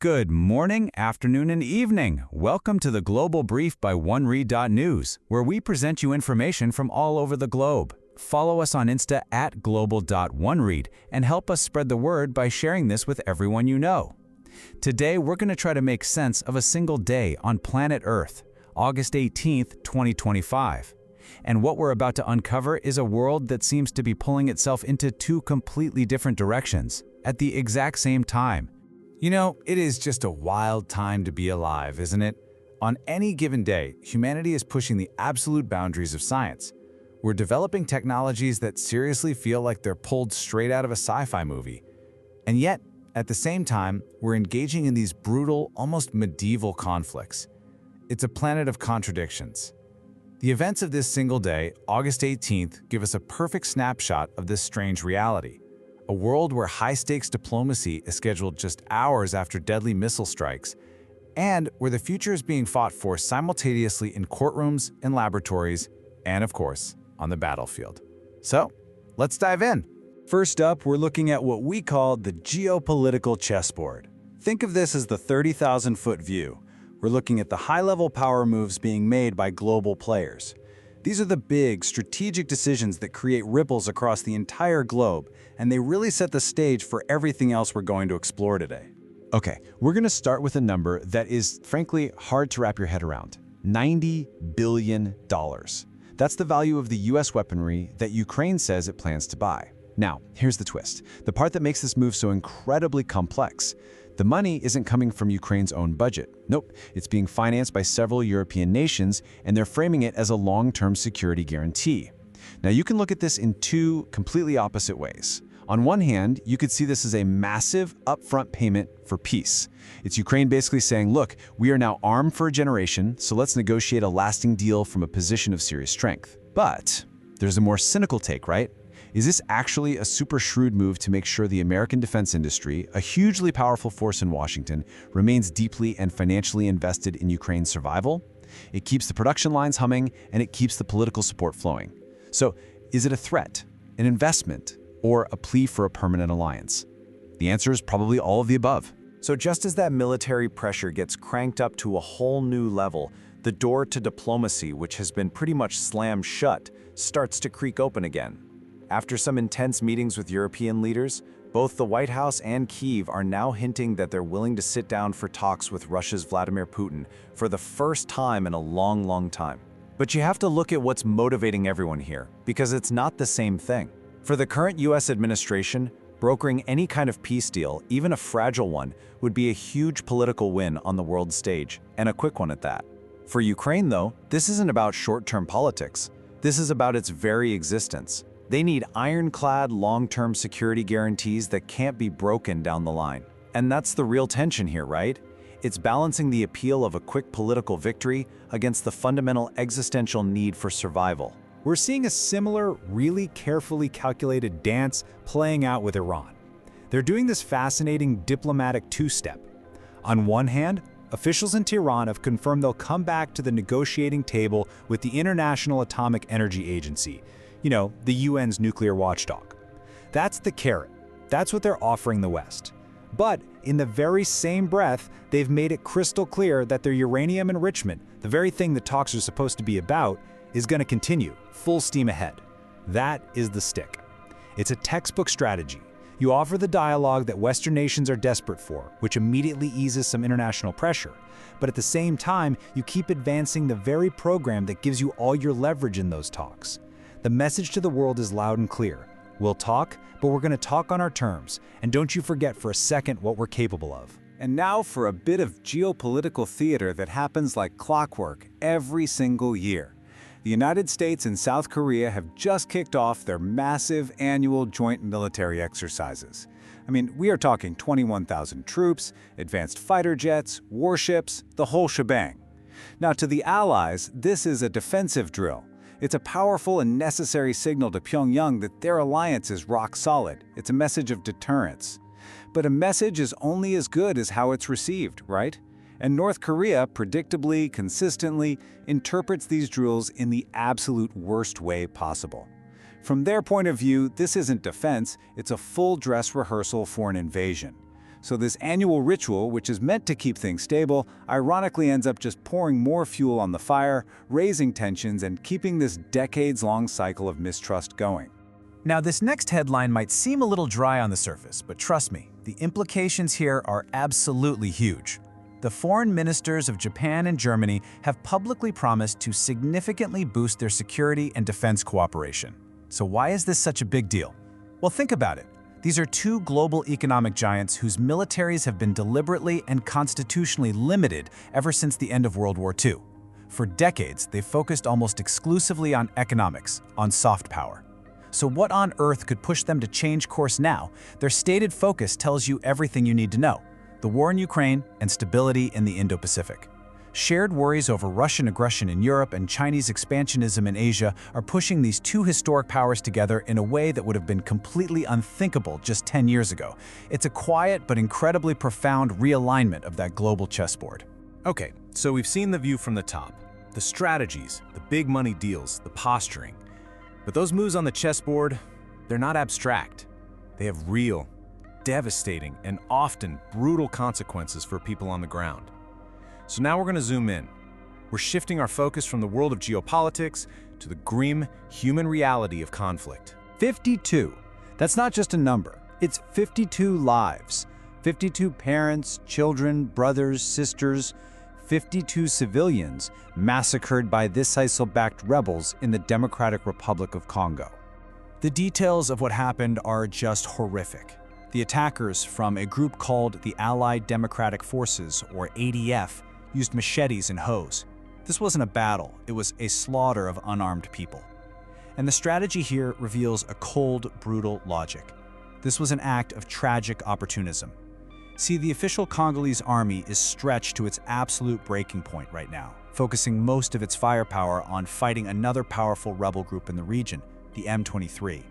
Good morning, afternoon, and evening. Welcome to the Global Brief by OneRead.news, where we present you information from all over the globe. Follow us on Insta at global.oneread and help us spread the word by sharing this with everyone you know. Today, we're going to try to make sense of a single day on planet Earth, August 18th, 2025. And what we're about to uncover is a world that seems to be pulling itself into two completely different directions at the exact same time. You know, it is just a wild time to be alive, isn't it? On any given day, humanity is pushing the absolute boundaries of science. We're developing technologies that seriously feel like they're pulled straight out of a sci-fi movie. And yet, at the same time, we're engaging in these brutal, almost medieval conflicts. It's a planet of contradictions. The events of this single day, August 18th, give us a perfect snapshot of this strange reality. A world where high-stakes diplomacy is scheduled just hours after deadly missile strikes, and where the future is being fought for simultaneously in courtrooms, in laboratories, and of course, on the battlefield. So, let's dive in. First up, we're looking at what we call the geopolitical chessboard. Think of this as the 30,000-foot view. We're looking at the high-level power moves being made by global players. These are the big, strategic decisions that create ripples across the entire globe, and they really set the stage for everything else we're going to explore today. Okay, we're going to start with a number that is, frankly, hard to wrap your head around. $90 billion. That's the value of the US weaponry that Ukraine says it plans to buy. Now, here's the twist. The part that makes this move so incredibly complex. The money isn't coming from Ukraine's own budget. Nope, it's being financed by several European nations, and they're framing it as a long-term security guarantee. Now, you can look at this in two completely opposite ways. On one hand, you could see this as a massive upfront payment for peace. It's Ukraine basically saying, look, we are now armed for a generation, so let's negotiate a lasting deal from a position of serious strength. But there's a more cynical take, right? Is this actually a super shrewd move to make sure the American defense industry, a hugely powerful force in Washington, remains deeply and financially invested in Ukraine's survival? It keeps the production lines humming, and it keeps the political support flowing. So, is it a threat, an investment, or a plea for a permanent alliance? The answer is probably all of the above. So just as that military pressure gets cranked up to a whole new level, the door to diplomacy, which has been pretty much slammed shut, starts to creak open again. After some intense meetings with European leaders, both the White House and Kyiv are now hinting that they're willing to sit down for talks with Russia's Vladimir Putin for the first time in a long, long time. But you have to look at what's motivating everyone here, because it's not the same thing. For the current US administration, brokering any kind of peace deal, even a fragile one, would be a huge political win on the world stage, and a quick one at that. For Ukraine, though, this isn't about short-term politics. This is about its very existence. They need ironclad, long-term security guarantees that can't be broken down the line. And that's the real tension here, right? It's balancing the appeal of a quick political victory against the fundamental existential need for survival. We're seeing a similar, really carefully calculated dance playing out with Iran. They're doing this fascinating diplomatic two-step. On one hand, officials in Tehran have confirmed they'll come back to the negotiating table with the International Atomic Energy Agency, the UN's nuclear watchdog. That's the carrot. That's what they're offering the West. But in the very same breath, they've made it crystal clear that their uranium enrichment, the very thing that talks are supposed to be about, is going to continue, full steam ahead. That is the stick. It's a textbook strategy. You offer the dialogue that Western nations are desperate for, which immediately eases some international pressure. But at the same time, you keep advancing the very program that gives you all your leverage in those talks. The message to the world is loud and clear. We'll talk, but we're going to talk on our terms. And don't you forget for a second what we're capable of. And now for a bit of geopolitical theater that happens like clockwork every single year. The United States and South Korea have just kicked off their massive annual joint military exercises. I mean, we are talking 21,000 troops, advanced fighter jets, warships, the whole shebang. Now, to the Allies, this is a defensive drill. It's a powerful and necessary signal to Pyongyang that their alliance is rock solid. It's a message of deterrence. But a message is only as good as how it's received, right? And North Korea, predictably, consistently, interprets these drills in the absolute worst way possible. From their point of view, this isn't defense, it's a full dress rehearsal for an invasion. So this annual ritual, which is meant to keep things stable, ironically ends up just pouring more fuel on the fire, raising tensions and keeping this decades-long cycle of mistrust going. Now, this next headline might seem a little dry on the surface, but trust me, the implications here are absolutely huge. The foreign ministers of Japan and Germany have publicly promised to significantly boost their security and defense cooperation. So why is this such a big deal? Well, think about it. These are two global economic giants whose militaries have been deliberately and constitutionally limited ever since the end of World War II. For decades, they've focused almost exclusively on economics, on soft power. So what on earth could push them to change course now? Their stated focus tells you everything you need to know: the war in Ukraine and stability in the Indo-Pacific. Shared worries over Russian aggression in Europe and Chinese expansionism in Asia are pushing these two historic powers together in a way that would have been completely unthinkable just 10 years ago. It's a quiet but incredibly profound realignment of that global chessboard. Okay, so we've seen the view from the top, the strategies, the big money deals, the posturing. But those moves on the chessboard, they're not abstract. They have real, devastating, and often brutal consequences for people on the ground. So now we're going to zoom in. We're shifting our focus from the world of geopolitics to the grim human reality of conflict. 52. That's not just a number. It's 52 lives. 52 parents, children, brothers, sisters, 52 civilians massacred by this ISIL-backed rebels in the Democratic Republic of Congo. The details of what happened are just horrific. The attackers from a group called the Allied Democratic Forces, or ADF, used machetes and hoes. This wasn't a battle, it was a slaughter of unarmed people. And the strategy here reveals a cold, brutal logic. This was an act of tragic opportunism. See, the official Congolese army is stretched to its absolute breaking point right now, focusing most of its firepower on fighting another powerful rebel group in the region, the M23.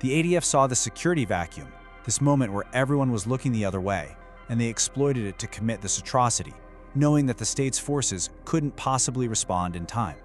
The ADF saw the security vacuum, this moment where everyone was looking the other way, and they exploited it to commit this atrocity, knowing that the state's forces couldn't possibly respond in time.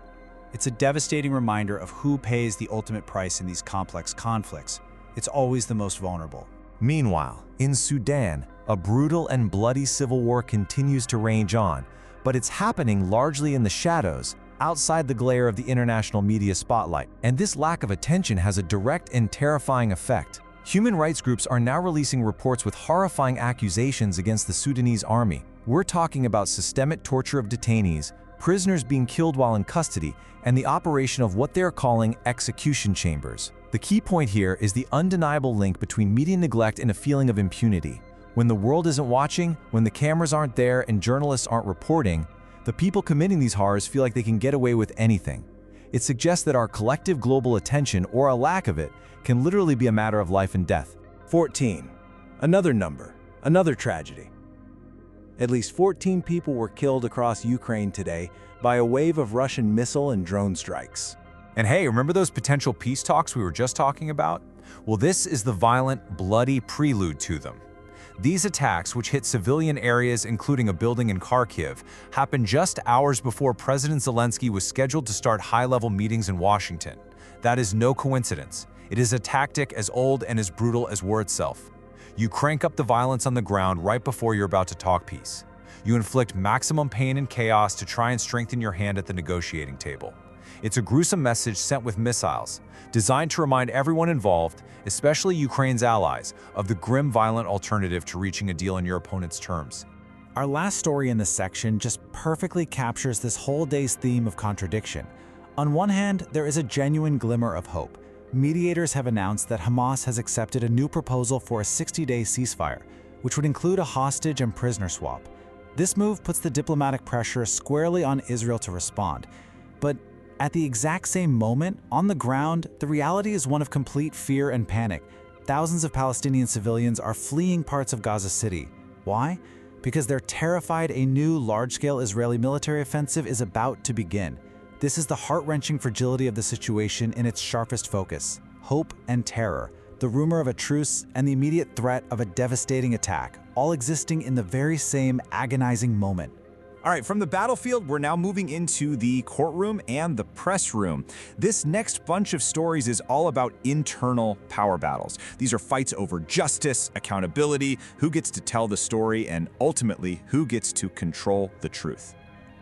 It's a devastating reminder of who pays the ultimate price in these complex conflicts. It's always the most vulnerable. Meanwhile, in Sudan, a brutal and bloody civil war continues to rage on, but it's happening largely in the shadows, outside the glare of the international media spotlight. And this lack of attention has a direct and terrifying effect. Human rights groups are now releasing reports with horrifying accusations against the Sudanese army. We're talking about systemic torture of detainees, prisoners being killed while in custody, and the operation of what they're calling execution chambers. The key point here is the undeniable link between media neglect and a feeling of impunity. When the world isn't watching, when the cameras aren't there and journalists aren't reporting, the people committing these horrors feel like they can get away with anything. It suggests that our collective global attention, or a lack of it, can literally be a matter of life and death. 14. Another number, another tragedy. At least 14 people were killed across Ukraine today by a wave of Russian missile and drone strikes. And hey, remember those potential peace talks we were just talking about? Well, this is the violent, bloody prelude to them. These attacks, which hit civilian areas including a building in Kharkiv, happened just hours before President Zelensky was scheduled to start high-level meetings in Washington. That is no coincidence. It is a tactic as old and as brutal as war itself. You crank up the violence on the ground right before you're about to talk peace. You inflict maximum pain and chaos to try and strengthen your hand at the negotiating table. It's a gruesome message sent with missiles, designed to remind everyone involved, especially Ukraine's allies, of the grim, violent alternative to reaching a deal on your opponent's terms. Our last story in this section just perfectly captures this whole day's theme of contradiction. On one hand, there is a genuine glimmer of hope. Mediators have announced that Hamas has accepted a new proposal for a 60-day ceasefire, which would include a hostage and prisoner swap. This move puts the diplomatic pressure squarely on Israel to respond. But at the exact same moment, on the ground, the reality is one of complete fear and panic. Thousands of Palestinian civilians are fleeing parts of Gaza City. Why? Because they're terrified a new large-scale Israeli military offensive is about to begin. This is the heart-wrenching fragility of the situation in its sharpest focus: hope and terror, the rumor of a truce, and the immediate threat of a devastating attack, all existing in the very same agonizing moment. All right, from the battlefield, we're now moving into the courtroom and the press room. This next bunch of stories is all about internal power battles. These are fights over justice, accountability, who gets to tell the story, and ultimately, who gets to control the truth.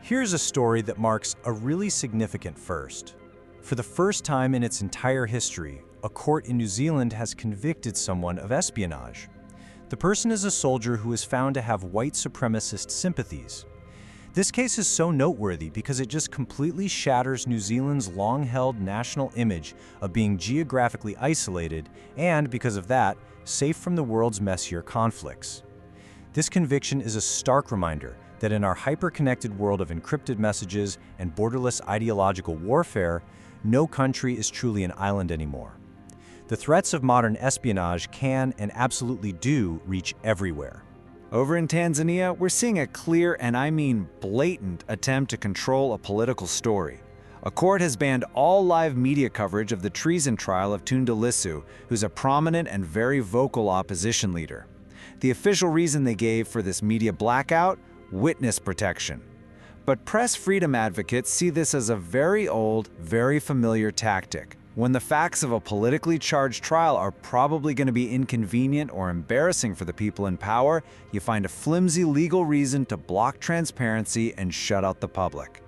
Here's a story that marks a really significant first. For the first time in its entire history, a court in New Zealand has convicted someone of espionage. The person is a soldier who is found to have white supremacist sympathies. This case is so noteworthy because it just completely shatters New Zealand's long-held national image of being geographically isolated and, because of that, safe from the world's messier conflicts. This conviction is a stark reminder that in our hyper-connected world of encrypted messages and borderless ideological warfare, no country is truly an island anymore. The threats of modern espionage can and absolutely do reach everywhere. Over in Tanzania, we're seeing a clear, and I mean blatant, attempt to control a political story. A court has banned all live media coverage of the treason trial of Tundu Lissu, who's a prominent and very vocal opposition leader. The official reason they gave for this media blackout? Witness protection. But press freedom advocates see this as a very old, very familiar tactic. When the facts of a politically charged trial are probably going to be inconvenient or embarrassing for the people in power, you find a flimsy legal reason to block transparency and shut out the public.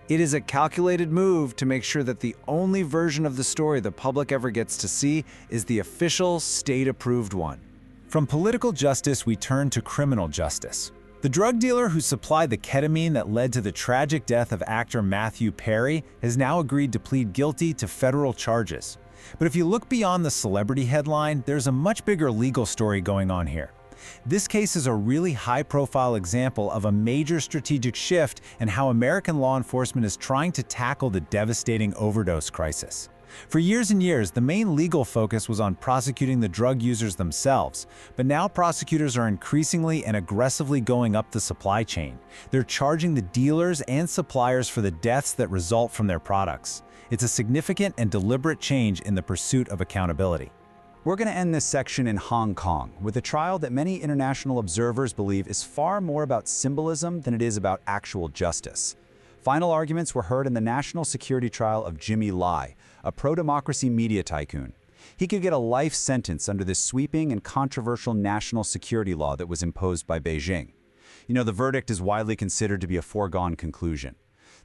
It is a calculated move to make sure that the only version of the story the public ever gets to see is the official, state-approved one. From political justice, we turn to criminal justice. The drug dealer who supplied the ketamine that led to the tragic death of actor Matthew Perry has now agreed to plead guilty to federal charges. But if you look beyond the celebrity headline, there's a much bigger legal story going on here. This case is a really high-profile example of a major strategic shift in how American law enforcement is trying to tackle the devastating overdose crisis. For years and years, the main legal focus was on prosecuting the drug users themselves, but now prosecutors are increasingly and aggressively going up the supply chain. They're charging the dealers and suppliers for the deaths that result from their products. It's a significant and deliberate change in the pursuit of accountability. We're going to end this section in Hong Kong with a trial that many international observers believe is far more about symbolism than it is about actual justice. Final arguments were heard in the national security trial of Jimmy Lai, a pro-democracy media tycoon. He could get a life sentence under this sweeping and controversial national security law that was imposed by Beijing. You know, the verdict is widely considered to be a foregone conclusion.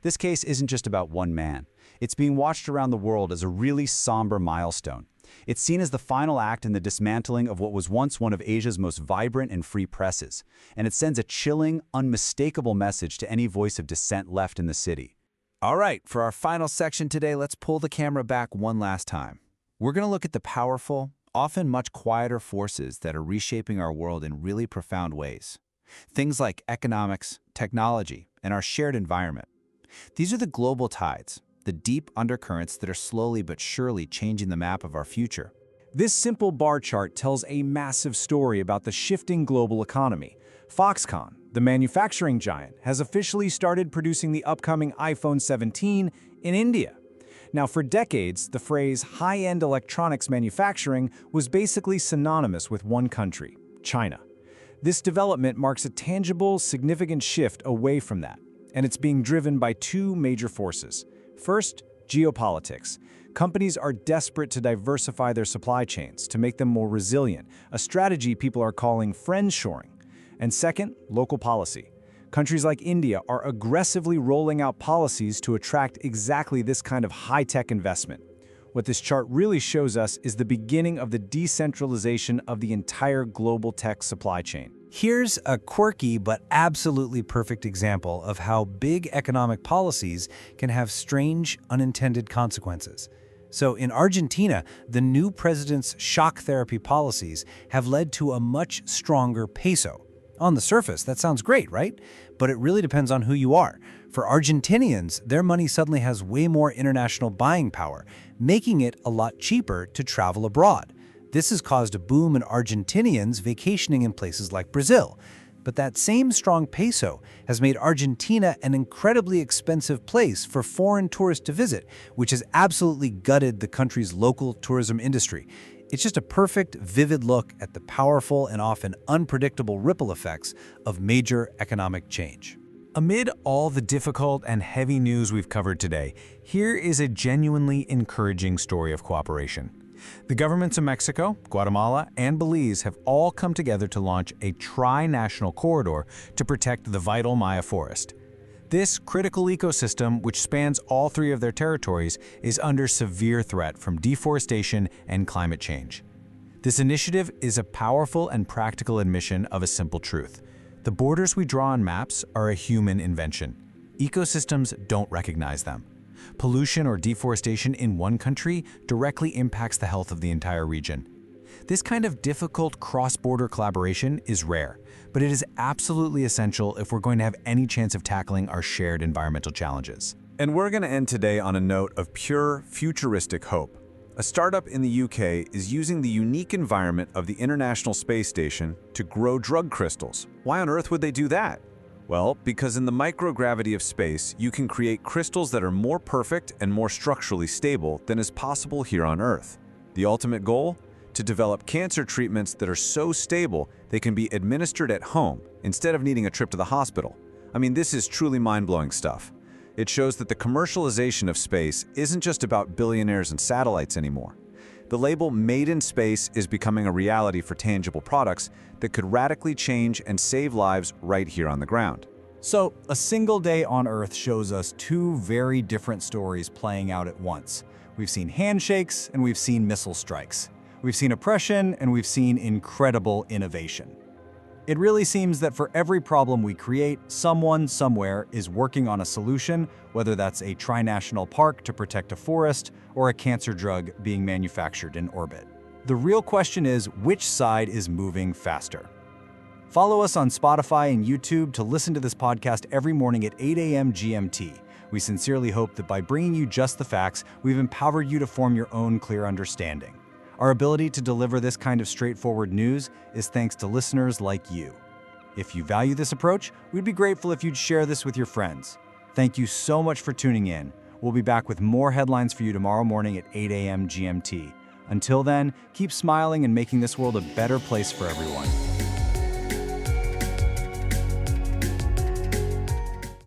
This case isn't just about one man. It's being watched around the world as a really somber milestone. It's seen as the final act in the dismantling of what was once one of Asia's most vibrant and free presses, and it sends a chilling, unmistakable message to any voice of dissent left in the city. All right, for our final section today, let's pull the camera back one last time. We're going to look at the powerful, often much quieter forces that are reshaping our world in really profound ways. Things like economics, technology, and our shared environment. These are the global tides, the deep undercurrents that are slowly but surely changing the map of our future. This simple bar chart tells a massive story about the shifting global economy. Foxconn, the manufacturing giant, has officially started producing the upcoming iPhone 17 in India. Now, for decades, the phrase high-end electronics manufacturing was basically synonymous with one country, China. This development marks a tangible, significant shift away from that, and it's being driven by two major forces. First, geopolitics. Companies are desperate to diversify their supply chains to make them more resilient, a strategy people are calling friendshoring. And second, local policy. Countries like India are aggressively rolling out policies to attract exactly this kind of high-tech investment. What this chart really shows us is the beginning of the decentralization of the entire global tech supply chain. Here's a quirky but absolutely perfect example of how big economic policies can have strange, unintended consequences. So in Argentina, the new president's shock therapy policies have led to a much stronger peso. On the surface, that sounds great, right? But it really depends on who you are. For Argentinians, their money suddenly has way more international buying power, making it a lot cheaper to travel abroad. This has caused a boom in Argentinians vacationing in places like Brazil. But that same strong peso has made Argentina an incredibly expensive place for foreign tourists to visit, which has absolutely gutted the country's local tourism industry. It's just a perfect, vivid look at the powerful and often unpredictable ripple effects of major economic change. Amid all the difficult and heavy news we've covered today, here is a genuinely encouraging story of cooperation. The governments of Mexico, Guatemala, and Belize have all come together to launch a tri-national corridor to protect the vital Maya forest. This critical ecosystem, which spans all three of their territories, is under severe threat from deforestation and climate change. This initiative is a powerful and practical admission of a simple truth. The borders we draw on maps are a human invention. Ecosystems don't recognize them. Pollution or deforestation in one country directly impacts the health of the entire region. This kind of difficult cross-border collaboration is rare, but it is absolutely essential if we're going to have any chance of tackling our shared environmental challenges. And we're going to end today on a note of pure futuristic hope. A startup in the UK is using the unique environment of the International Space Station to grow drug crystals. Why on earth would they do that? Well, because in the microgravity of space, you can create crystals that are more perfect and more structurally stable than is possible here on Earth. The ultimate goal? To develop cancer treatments that are so stable they can be administered at home instead of needing a trip to the hospital. I mean, this is truly mind-blowing stuff. It shows that the commercialization of space isn't just about billionaires and satellites anymore. The label Made in Space is becoming a reality for tangible products that could radically change and save lives right here on the ground. So, a single day on Earth shows us two very different stories playing out at once. We've seen handshakes and we've seen missile strikes. We've seen oppression and we've seen incredible innovation. It really seems that for every problem we create, someone somewhere is working on a solution, whether that's a tri-national park to protect a forest or a cancer drug being manufactured in orbit. The real question is, which side is moving faster? Follow us on Spotify and YouTube to listen to this podcast every morning at 8 a.m. GMT. We sincerely hope that by bringing you just the facts, we've empowered you to form your own clear understanding. Our ability to deliver this kind of straightforward news is thanks to listeners like you. If you value this approach, we'd be grateful if you'd share this with your friends. Thank you so much for tuning in. We'll be back with more headlines for you tomorrow morning at 8 a.m. GMT. Until then, keep smiling and making this world a better place for everyone.